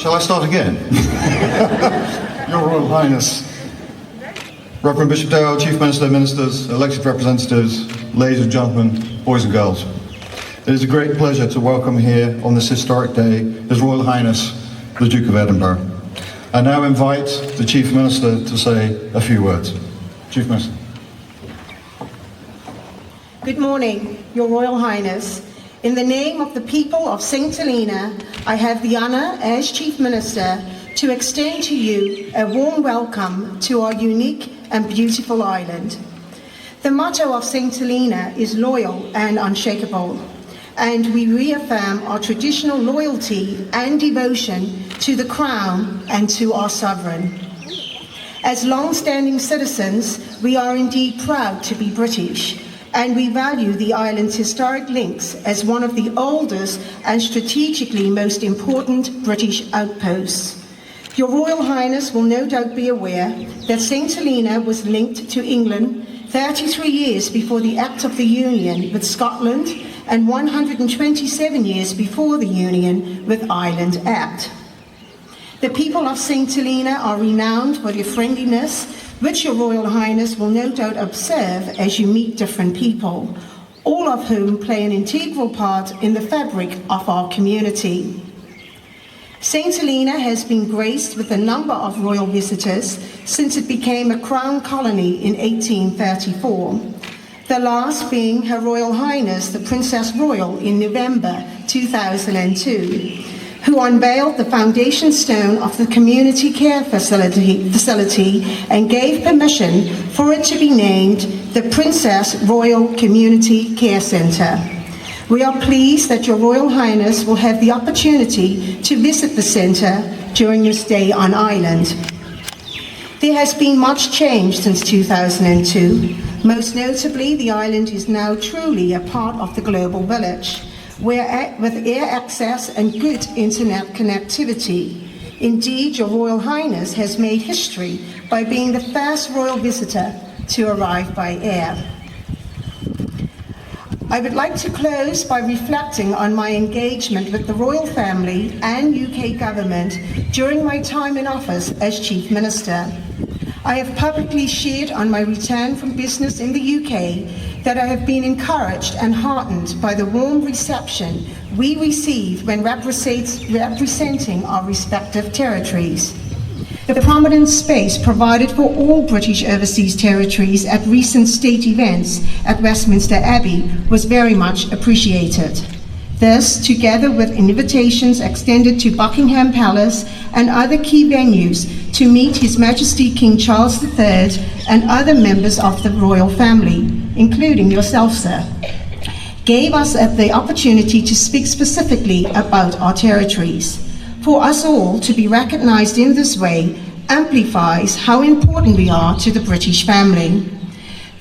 Shall I start again? Your Royal Highness, Reverend Bishop Dale, Chief Minister, Ministers, elected representatives, ladies and gentlemen, boys and girls. It is a great pleasure to welcome here on this historic day His Royal Highness, the Duke of Edinburgh. I now invite the Chief Minister to say a few words. Chief Minister. Good morning, Your Royal Highness. In the name of the people of St Helena, I have the honour as Chief Minister to extend to you a warm welcome to our unique and beautiful island. The motto of St Helena is loyal and unshakable, and we reaffirm our traditional loyalty and devotion to the Crown and to our Sovereign. As long-standing citizens, we are indeed proud to be British, and we value the island's historic links as one of the oldest and strategically most important British outposts. Your Royal Highness will no doubt be aware that St Helena was linked to England 33 years before the Act of the Union with Scotland and 127 years before the Union with Ireland Act. The people of St Helena are renowned for their friendliness, which Your Royal Highness will no doubt observe as you meet different people, all of whom play an integral part in the fabric of our community. St Helena has been graced with a number of royal visitors since it became a Crown colony in 1834, the last being Her Royal Highness the Princess Royal in November 2002. Who unveiled the foundation stone of the community care facility and gave permission for it to be named the Princess Royal Community Care Centre. We are pleased that Your Royal Highness will have the opportunity to visit the centre during your stay on island. There has been much change since 2002. Most notably, the island is now truly a part of the global village, where with air access and good internet connectivity. Indeed, Your Royal Highness has made history by being the first royal visitor to arrive by air. I would like to close by reflecting on my engagement with the royal family and UK government during my time in office as Chief Minister. I have publicly shared on my return from business in the UK that I have been encouraged and heartened by the warm reception we received when representing our respective territories. The prominent space provided for all British overseas territories at recent state events at Westminster Abbey was very much appreciated. This, together with invitations extended to Buckingham Palace and other key venues to meet His Majesty King Charles III and other members of the royal family, including yourself, sir, gave us the opportunity to speak specifically about our territories. For us all to be recognized in this way amplifies how important we are to the British family.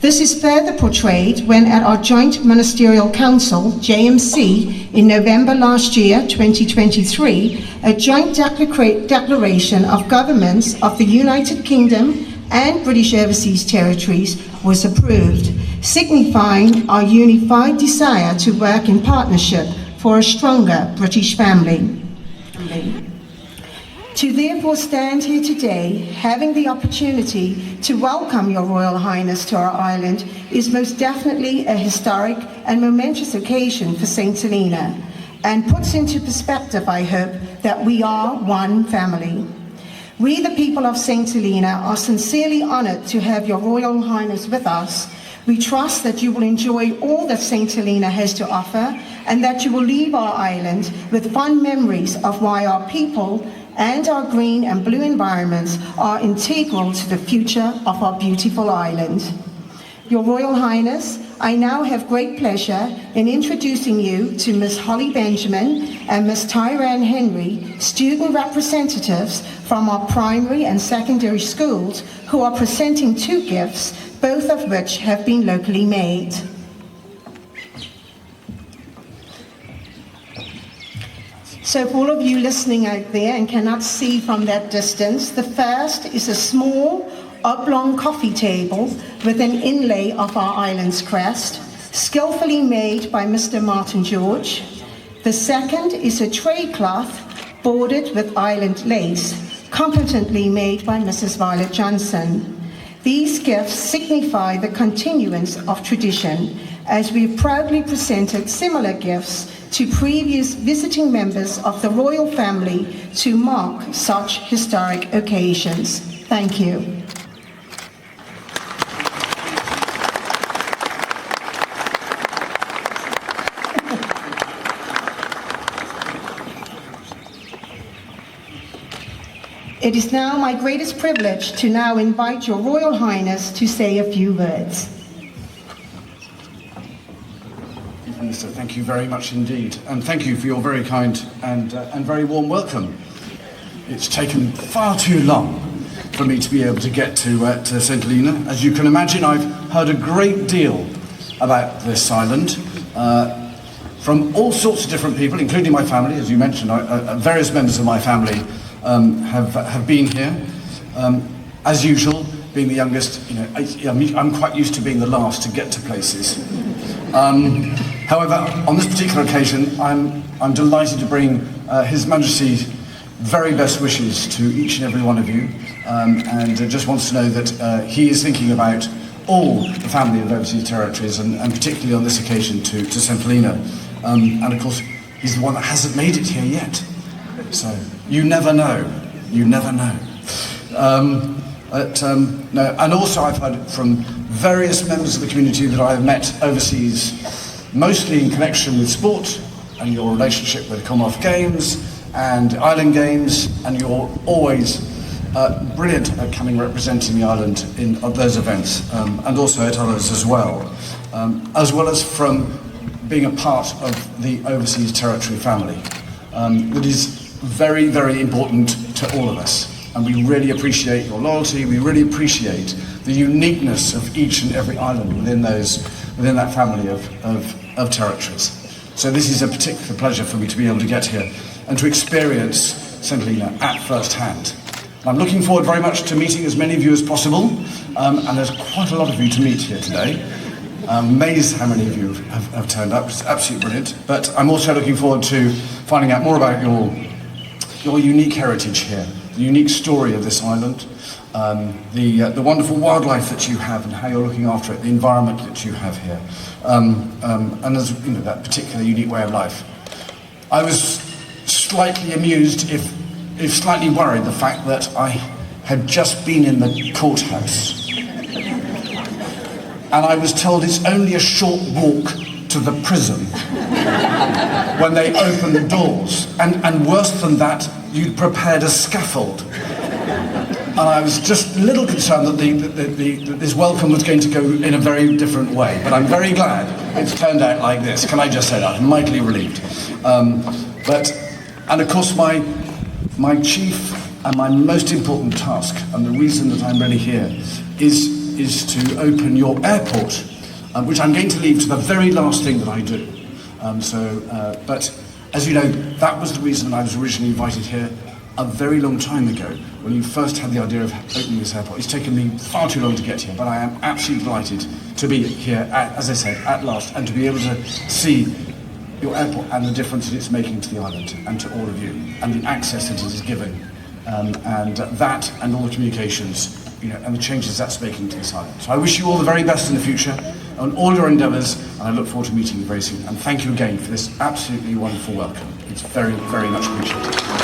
This is further portrayed when at our Joint Ministerial Council, JMC, in November last year, 2023, a joint declaration of governments of the United Kingdom and British Overseas Territories was approved, signifying our unified desire to work in partnership for a stronger British family. To therefore stand here today, having the opportunity to welcome Your Royal Highness to our island is most definitely a historic and momentous occasion for St Helena, and puts into perspective, I hope, that we are one family. We, the people of St Helena, are sincerely honoured to have Your Royal Highness with us. We trust that you will enjoy all that St Helena has to offer, and that you will leave our island with fond memories of why our people and our green and blue environments are integral to the future of our beautiful island. Your Royal Highness, I now have great pleasure in introducing you to Ms. Holly Benjamin and Ms. Tyrone Henry, student representatives from our primary and secondary schools, who are presenting 2 gifts, both of which have been locally made. So for all of you listening out there and cannot see from that distance, the first is a small oblong coffee table with an inlay of our island's crest, skillfully made by Mr. Martin George. The second is a tray cloth bordered with island lace, competently made by Mrs. Violet Johnson. These gifts signify the continuance of tradition, as we've proudly presented similar gifts to previous visiting members of the royal family to mark such historic occasions. Thank you. It is now my greatest privilege to now invite Your Royal Highness to say a few words. Minister, thank you very much indeed, and thank you for your very kind and very warm welcome. It's taken far too long for me to be able to get to St Helena. As you can imagine, I've heard a great deal about this island from all sorts of different people, including my family. As you mentioned, various members of my family have been here. As usual, being the youngest, I'm quite used to being the last to get to places. However, on this particular occasion, I'm delighted to bring His Majesty's very best wishes to each and every one of you, and just wants to know that he is thinking about all the family of overseas territories, and particularly on this occasion to St Helena. And of course, he's the one that hasn't made it here yet. So you never know. You never know. No, and also I've heard from various members of the community that I have met overseas, mostly in connection with sport and your relationship with Commonwealth Games and Island Games, and you're always brilliant at coming representing the island in those events, and also at others as well as from being a part of the overseas territory family. That is very, very important to all of us. And we really appreciate your loyalty. We really appreciate the uniqueness of each and every island within that family of territories. So this is a particular pleasure for me to be able to get here and to experience St Helena at first hand. I'm looking forward very much to meeting as many of you as possible, and there's quite a lot of you to meet here today. I'm amazed how many of you have turned up. It's absolutely brilliant. But I'm also looking forward to finding out more about your unique heritage here, the unique story of this island, the wonderful wildlife that you have and how you're looking after it, the environment that you have here, and as that particular unique way of life. I was slightly amused, if slightly worried, the fact that I had just been in the courthouse, and I was told it's only a short walk to the prison when they open the doors, and worse than that, you'd prepared a scaffold. And I was just a little concerned that this welcome was going to go in a very different way, but I'm very glad it's turned out like this. Can I just say that? I'm mightily relieved. And of course my chief and my most important task, and the reason that I'm really here, is to open your airport, which I'm going to leave to the very last thing that I do. But as you know, that was the reason I was originally invited here a very long time ago, when you first had the idea of opening this airport. It's taken me far too long to get here, but I am absolutely delighted to be here, as I said, at last, and to be able to see your airport and the difference that it's making to the island and to all of you, and the access that it is giving, and that and all the communications, and the changes that's making to this island. So I wish you all the very best in the future on all your endeavours, and I look forward to meeting you very soon. And thank you again for this absolutely wonderful welcome. It's very, very much appreciated.